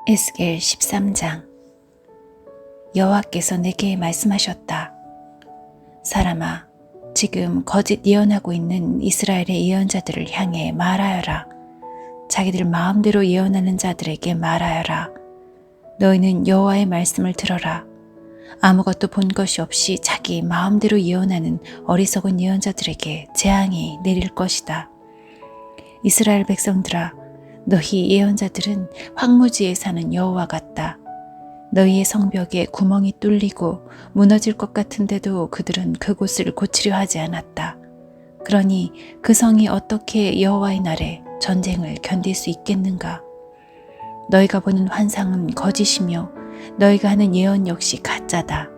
에스겔 13장. 여호와께서 내게 말씀하셨다. 사람아, 지금 거짓 예언하고 있는 이스라엘의 예언자들을 향해 말하여라. 자기들 마음대로 예언하는 자들에게 말하여라. 너희는 여호와의 말씀을 들어라. 아무것도 본 것이 없이 자기 마음대로 예언하는 어리석은 예언자들에게 재앙이 내릴 것이다. 이스라엘 백성들아, 너희 예언자들은 황무지에 사는 여호와 같다. 너희의 성벽에 구멍이 뚫리고 무너질 것 같은데도 그들은 그곳을 고치려 하지 않았다. 그러니 그 성이 어떻게 여호와의 날에 전쟁을 견딜 수 있겠는가? 너희가 보는 환상은 거짓이며 너희가 하는 예언 역시 가짜다.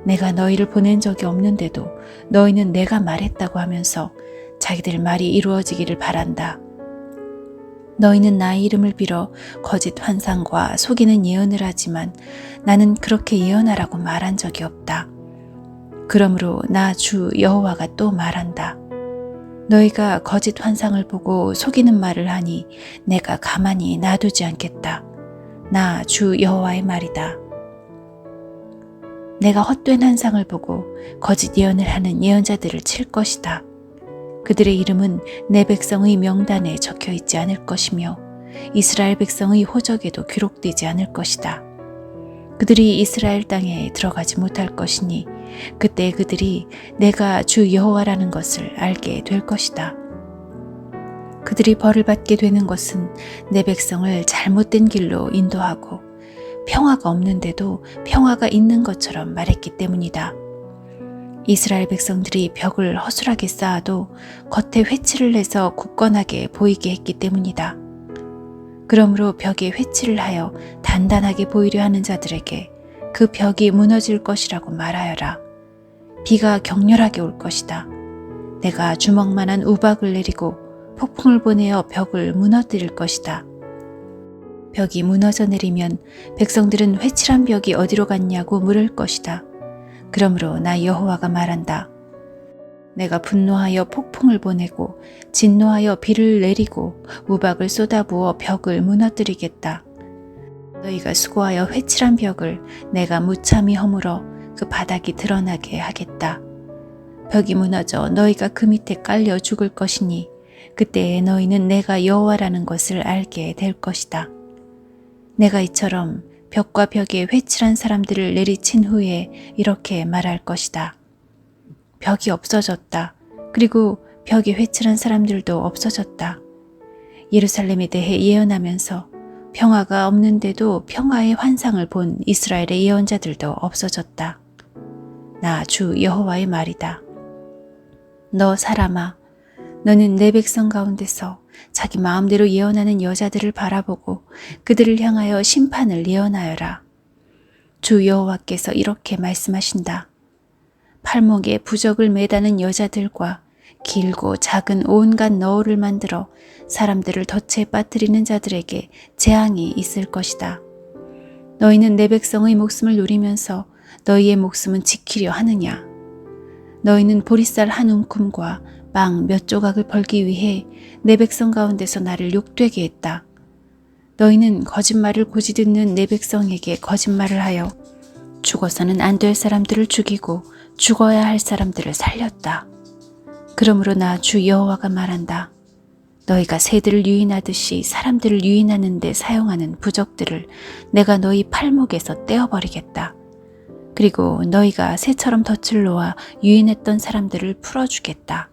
내가 너희를 보낸 적이 없는데도 너희는 내가 말했다고 하면서 자기들 말이 이루어지기를 바란다. 너희는 나의 이름을 빌어 거짓 환상과 속이는 예언을 하지만 나는 그렇게 예언하라고 말한 적이 없다. 그러므로 나 주 여호와가 또 말한다. 너희가 거짓 환상을 보고 속이는 말을 하니 내가 가만히 놔두지 않겠다. 나 주 여호와의 말이다. 내가 헛된 환상을 보고 거짓 예언을 하는 예언자들을 칠 것이다. 그들의 이름은 내 백성의 명단에 적혀 있지 않을 것이며 이스라엘 백성의 호적에도 기록되지 않을 것이다. 그들이 이스라엘 땅에 들어가지 못할 것이니 그때 그들이 내가 주 여호와라는 것을 알게 될 것이다. 그들이 벌을 받게 되는 것은 내 백성을 잘못된 길로 인도하고 평화가 없는데도 평화가 있는 것처럼 말했기 때문이다. 이스라엘 백성들이 벽을 허술하게 쌓아도 겉에 회칠을 해서 굳건하게 보이게 했기 때문이다. 그러므로 벽에 회칠을 하여 단단하게 보이려 하는 자들에게 그 벽이 무너질 것이라고 말하여라. 비가 격렬하게 올 것이다. 내가 주먹만한 우박을 내리고 폭풍을 보내어 벽을 무너뜨릴 것이다. 벽이 무너져 내리면 백성들은 회칠한 벽이 어디로 갔냐고 물을 것이다. 그러므로 나 여호와가 말한다. 내가 분노하여 폭풍을 보내고 진노하여 비를 내리고 우박을 쏟아부어 벽을 무너뜨리겠다. 너희가 수고하여 회칠한 벽을 내가 무참히 허물어 그 바닥이 드러나게 하겠다. 벽이 무너져 너희가 그 밑에 깔려 죽을 것이니 그때에 너희는 내가 여호와라는 것을 알게 될 것이다. 내가 이처럼 벽과 벽에 회칠한 사람들을 내리친 후에 이렇게 말할 것이다. 벽이 없어졌다. 그리고 벽에 회칠한 사람들도 없어졌다. 예루살렘에 대해 예언하면서 평화가 없는데도 평화의 환상을 본 이스라엘의 예언자들도 없어졌다. 나 주 여호와의 말이다. 너 사람아, 너는 내 백성 가운데서 자기 마음대로 예언하는 여자들을 바라보고 그들을 향하여 심판을 예언하여라. 주 여호와께서 이렇게 말씀하신다. 팔목에 부적을 매다는 여자들과 길고 작은 온갖 너울을 만들어 사람들을 덫에 빠뜨리는 자들에게 재앙이 있을 것이다. 너희는 내 백성의 목숨을 노리면서 너희의 목숨은 지키려 하느냐? 너희는 보리쌀 한 움큼과 빵 몇 조각을 벌기 위해 내 백성 가운데서 나를 욕되게 했다. 너희는 거짓말을 고지 듣는 내 백성에게 거짓말을 하여 죽어서는 안 될 사람들을 죽이고 죽어야 할 사람들을 살렸다. 그러므로 나 주 여호와가 말한다. 너희가 새들을 유인하듯이 사람들을 유인하는 데 사용하는 부적들을 내가 너희 팔목에서 떼어버리겠다. 그리고 너희가 새처럼 덫을 놓아 유인했던 사람들을 풀어주겠다.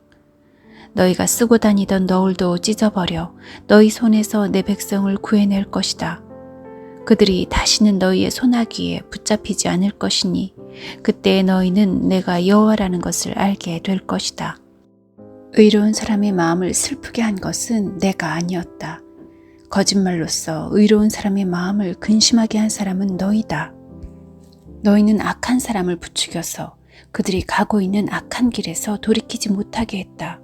너희가 쓰고 다니던 너울도 찢어버려 너희 손에서 내 백성을 구해낼 것이다. 그들이 다시는 너희의 소나기에 붙잡히지 않을 것이니 그때 너희는 내가 여호와라는 것을 알게 될 것이다. 의로운 사람의 마음을 슬프게 한 것은 내가 아니었다. 거짓말로써 의로운 사람의 마음을 근심하게 한 사람은 너희다. 너희는 악한 사람을 부추겨서 그들이 가고 있는 악한 길에서 돌이키지 못하게 했다.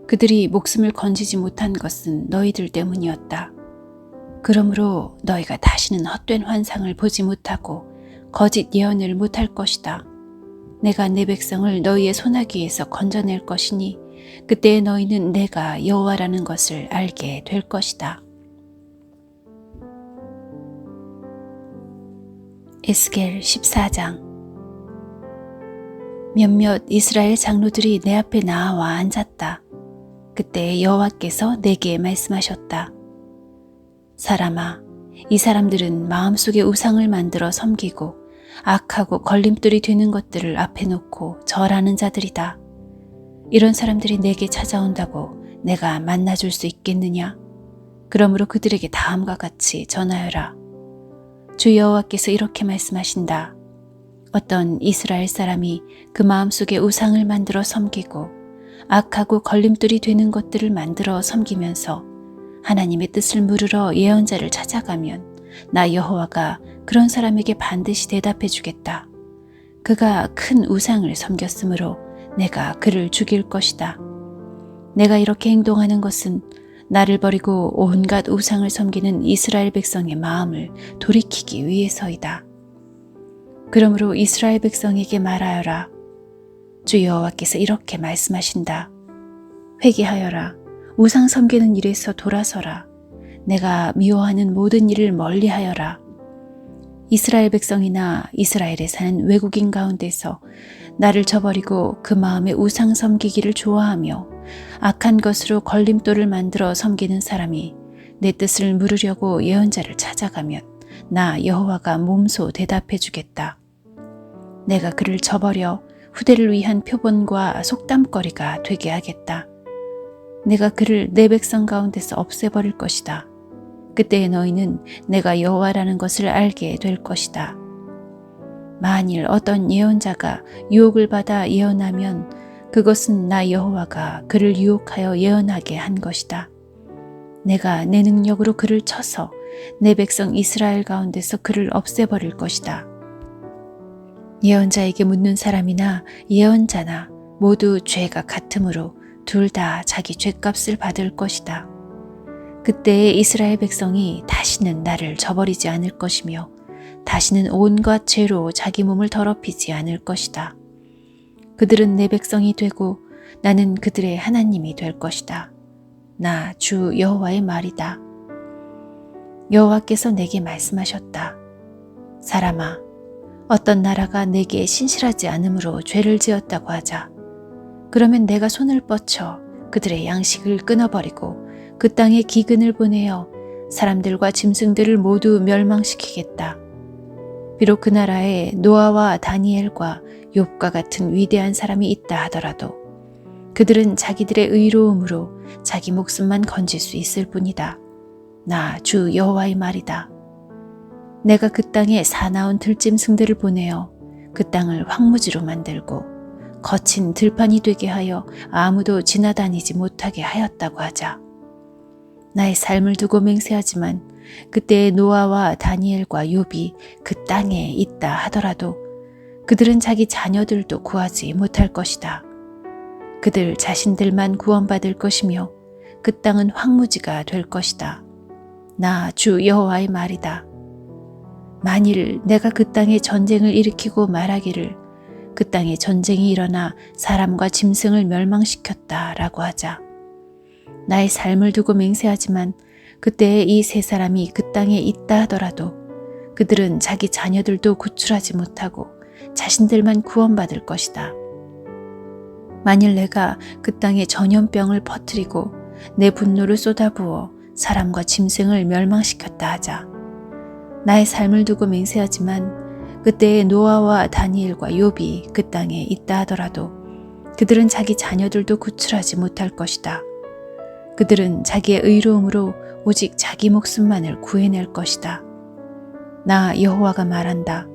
그들이 목숨을 건지지 못한 것은 너희들 때문이었다. 그러므로 너희가 다시는 헛된 환상을 보지 못하고 거짓 예언을 못할 것이다. 내가 내 백성을 너희의 소나기에서 건져낼 것이니 그때 너희는 내가 여호와라는 것을 알게 될 것이다. 에스겔 14장. 몇몇 이스라엘 장로들이 내 앞에 나와 앉았다. 그때 여호와께서 내게 말씀하셨다. 사람아, 이 사람들은 마음속에 우상을 만들어 섬기고 악하고 걸림돌이 되는 것들을 앞에 놓고 절하는 자들이다. 이런 사람들이 내게 찾아온다고 내가 만나줄 수 있겠느냐? 그러므로 그들에게 다음과 같이 전하여라. 주 여호와께서 이렇게 말씀하신다. 어떤 이스라엘 사람이 그 마음속에 우상을 만들어 섬기고 악하고 걸림돌이 되는 것들을 만들어 섬기면서 하나님의 뜻을 물으러 예언자를 찾아가면 나 여호와가 그런 사람에게 반드시 대답해 주겠다. 그가 큰 우상을 섬겼으므로 내가 그를 죽일 것이다. 내가 이렇게 행동하는 것은 나를 버리고 온갖 우상을 섬기는 이스라엘 백성의 마음을 돌이키기 위해서이다. 그러므로 이스라엘 백성에게 말하여라. 주 여호와께서 이렇게 말씀하신다. 회개하여라. 우상 섬기는 일에서 돌아서라. 내가 미워하는 모든 일을 멀리하여라. 이스라엘 백성이나 이스라엘에 사는 외국인 가운데서 나를 저버리고 그 마음에 우상 섬기기를 좋아하며 악한 것으로 걸림돌을 만들어 섬기는 사람이 내 뜻을 물으려고 예언자를 찾아가면 나 여호와가 몸소 대답해 주겠다. 내가 그를 저버려 후대를 위한 표본과 속담거리가 되게 하겠다. 내가 그를 내 백성 가운데서 없애버릴 것이다. 그때에 너희는 내가 여호와라는 것을 알게 될 것이다. 만일 어떤 예언자가 유혹을 받아 예언하면 그것은 나 여호와가 그를 유혹하여 예언하게 한 것이다. 내가 내 능력으로 그를 쳐서 내 백성 이스라엘 가운데서 그를 없애버릴 것이다. 예언자에게 묻는 사람이나 예언자나 모두 죄가 같으므로 둘 다 자기 죄값을 받을 것이다. 그때에 이스라엘 백성이 다시는 나를 저버리지 않을 것이며 다시는 온갖 죄로 자기 몸을 더럽히지 않을 것이다. 그들은 내 백성이 되고 나는 그들의 하나님이 될 것이다. 나 주 여호와의 말이다. 여호와께서 내게 말씀하셨다. 사람아, 어떤 나라가 내게 신실하지 않으므로 죄를 지었다고 하자. 그러면 내가 손을 뻗쳐 그들의 양식을 끊어버리고 그 땅에 기근을 보내어 사람들과 짐승들을 모두 멸망시키겠다. 비록 그 나라에 노아와 다니엘과 욥과 같은 위대한 사람이 있다 하더라도 그들은 자기들의 의로움으로 자기 목숨만 건질 수 있을 뿐이다. 나 주 여호와의 말이다. 내가 그 땅에 사나운 들짐승들을 보내어 그 땅을 황무지로 만들고 거친 들판이 되게 하여 아무도 지나다니지 못하게 하였다고 하자. 나의 삶을 두고 맹세하지만 그때의 노아와 다니엘과 욥이 그 땅에 있다 하더라도 그들은 자기 자녀들도 구하지 못할 것이다. 그들 자신들만 구원받을 것이며 그 땅은 황무지가 될 것이다. 나 주 여호와의 말이다. 만일 내가 그 땅에 전쟁을 일으키고 말하기를 그 땅에 전쟁이 일어나 사람과 짐승을 멸망시켰다라고 하자. 나의 삶을 두고 맹세하지만 그때에 이 세 사람이 그 땅에 있다 하더라도 그들은 자기 자녀들도 구출하지 못하고 자신들만 구원받을 것이다. 만일 내가 그 땅에 전염병을 퍼뜨리고 내 분노를 쏟아부어 사람과 짐승을 멸망시켰다 하자. 나의 삶을 두고 맹세하지만 그때에 노아와 다니엘과 욥이 그 땅에 있다 하더라도 그들은 자기 자녀들도 구출하지 못할 것이다. 그들은 자기의 의로움으로 오직 자기 목숨만을 구해낼 것이다. 나 여호와가 말한다.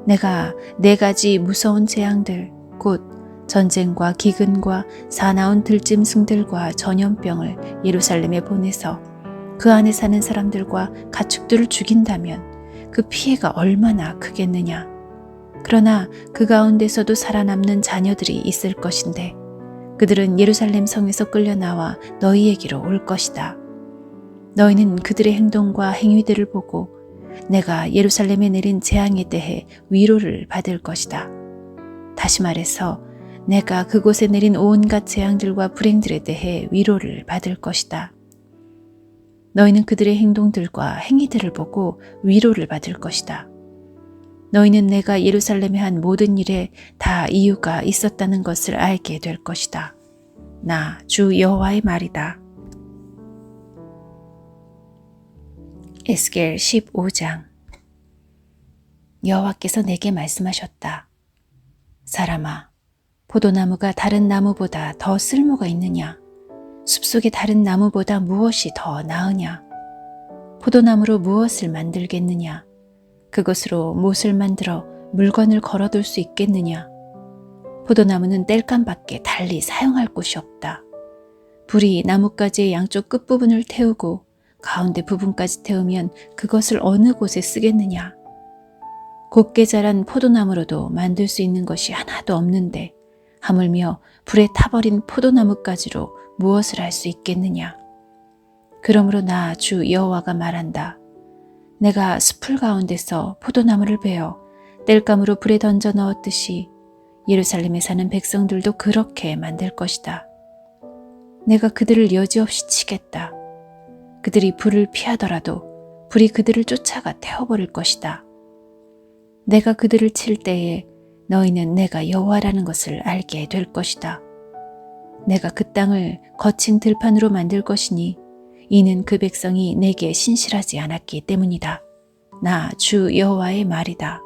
내가 4가지 무서운 재앙들 곧 전쟁과 기근과 사나운 들짐승들과 전염병을 예루살렘에 보내서 그 안에 사는 사람들과 가축들을 죽인다면 그 피해가 얼마나 크겠느냐. 그러나 그 가운데서도 살아남는 자녀들이 있을 것인데 그들은 예루살렘 성에서 끌려나와 너희에게로 올 것이다. 너희는 그들의 행동과 행위들을 보고 내가 예루살렘에 내린 재앙에 대해 위로를 받을 것이다. 다시 말해서 내가 그곳에 내린 온갖 재앙들과 불행들에 대해 위로를 받을 것이다. 너희는 그들의 행동들과 행위들을 보고 위로를 받을 것이다. 너희는 내가 예루살렘에 한 모든 일에 다 이유가 있었다는 것을 알게 될 것이다. 나 주 여호와의 말이다. 에스겔 15장. 여호와께서 내게 말씀하셨다. 사람아, 포도나무가 다른 나무보다 더 쓸모가 있느냐? 숲속의 다른 나무보다 무엇이 더 나으냐? 포도나무로 무엇을 만들겠느냐? 그것으로 못을 만들어 물건을 걸어둘 수 있겠느냐? 포도나무는 땔감밖에 달리 사용할 곳이 없다. 불이 나뭇가지의 양쪽 끝부분을 태우고 가운데 부분까지 태우면 그것을 어느 곳에 쓰겠느냐? 곱게 자란 포도나무로도 만들 수 있는 것이 하나도 없는데 하물며 불에 타버린 포도나무까지로 무엇을 할 수 있겠느냐? 그러므로 나 주 여호와가 말한다. 내가 숲풀 가운데서 포도나무를 베어 땔감으로 불에 던져 넣었듯이 예루살렘에 사는 백성들도 그렇게 만들 것이다. 내가 그들을 여지없이 치겠다. 그들이 불을 피하더라도 불이 그들을 쫓아가 태워버릴 것이다. 내가 그들을 칠 때에 너희는 내가 여호와라는 것을 알게 될 것이다. 내가 그 땅을 거친 들판으로 만들 것이니 이는 그 백성이 내게 신실하지 않았기 때문이다. 나 주 여호와의 말이다.